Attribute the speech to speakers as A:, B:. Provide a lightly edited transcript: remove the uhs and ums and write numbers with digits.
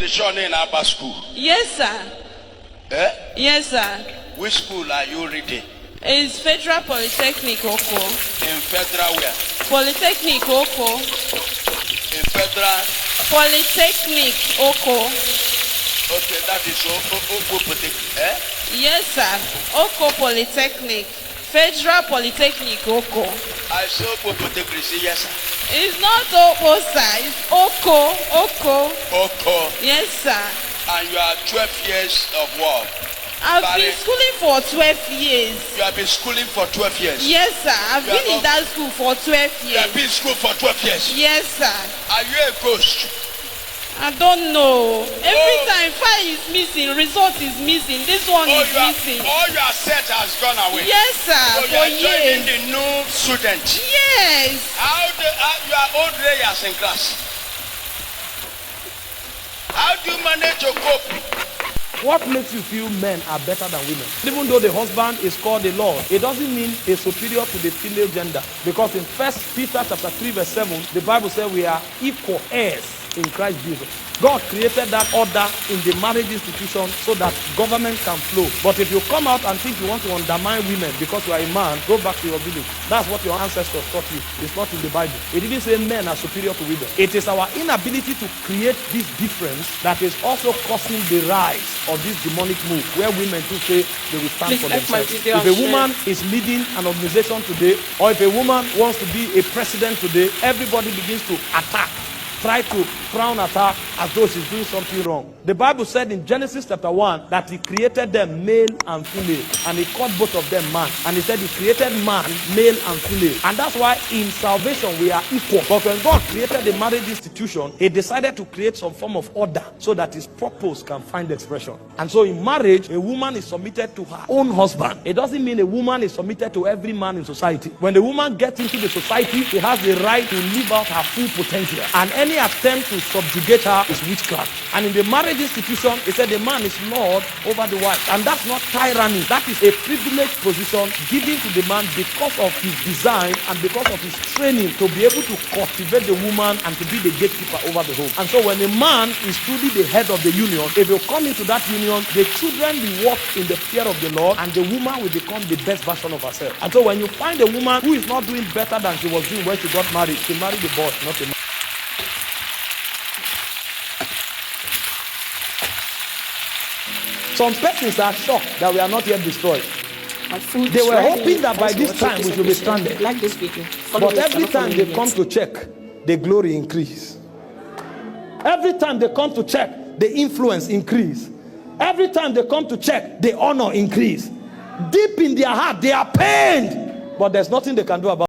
A: in our school?
B: Yes, sir.
A: Eh?
B: Yes, sir.
A: Which school are you reading?
B: It's Federal Polytechnic Oko.
A: In federal where?
B: Polytechnic Oko.
A: In federal?
B: Polytechnic Oko.
A: Okay, that is Oko Polytechnic. Eh?
B: Yes, sir. Oko Polytechnic. Federal Polytechnic Oko.
A: I say Oko Polytechnic. Say yes, sir.
B: It's not Oko, sir. It's Oko. Oko.
A: Oko.
B: Yes, sir.
A: And you are 12 years of what?
B: I've been schooling for 12 years.
A: You have been schooling for 12 years?
B: Yes, sir. I've been in that school for 12 years.
A: You have been in school for 12 years?
B: Yes, sir.
A: Are you a ghost?
B: I don't know. Every time file is missing, result is missing. This one is missing.
A: All your set has gone away.
B: Yes, sir.
A: So you are joining the new student.
B: Yes.
A: How you are old layers in class? How do you manage to cope?
C: What makes you feel men are better than women? Even though the husband is called the Lord, it doesn't mean a superior to the female gender. Because in 1 Peter chapter 3 verse 7, the Bible says we are equal heirs in Christ Jesus. God created that order in the marriage institution so that government can flow. But if you come out and think you want to undermine women because you are a man, go back to your village. That's what your ancestors taught you. It's not in the Bible. It didn't say men are superior to women. It is our inability to create this difference that is also causing the rise of this demonic move where women do say they will stand for themselves. If a woman is leading an organization today, or if a woman wants to be a president today, everybody begins to attack, try to frown at her as though she's doing something wrong. The Bible said in Genesis chapter 1 that he created them male and female, and he called both of them man, and he said he created man male and female, and that's why in salvation we are equal. But when God created the marriage institution, he decided to create some form of order so that his purpose can find expression. And so in marriage, a woman is submitted to her own husband. It doesn't mean a woman is submitted to every man in society. When the woman gets into the society, she has the right to live out her full potential, and any attempt to subjugate her is witchcraft. And in the marriage institution, it said the man is lord over the wife, and that's not tyranny. That is a privileged position given to the man because of his design and because of his training to be able to cultivate the woman and to be the gatekeeper over the home. And so when a man is truly the head of the union, if you come into that union, the children will walk in the fear of the Lord, and the woman will become the best version of herself. And so when you find a woman who is not doing better than she was doing when she got married, she married the boss, not the man. Some persons are shocked that we are not yet destroyed. They were hoping that by this time we should be stranded.
D: Like this video.
C: But every time they come to check, the glory increase. Every time they come to check, the influence increase. Every time they come to check, the honor increase. Deep in their heart, they are pained, but there's nothing they can do about it.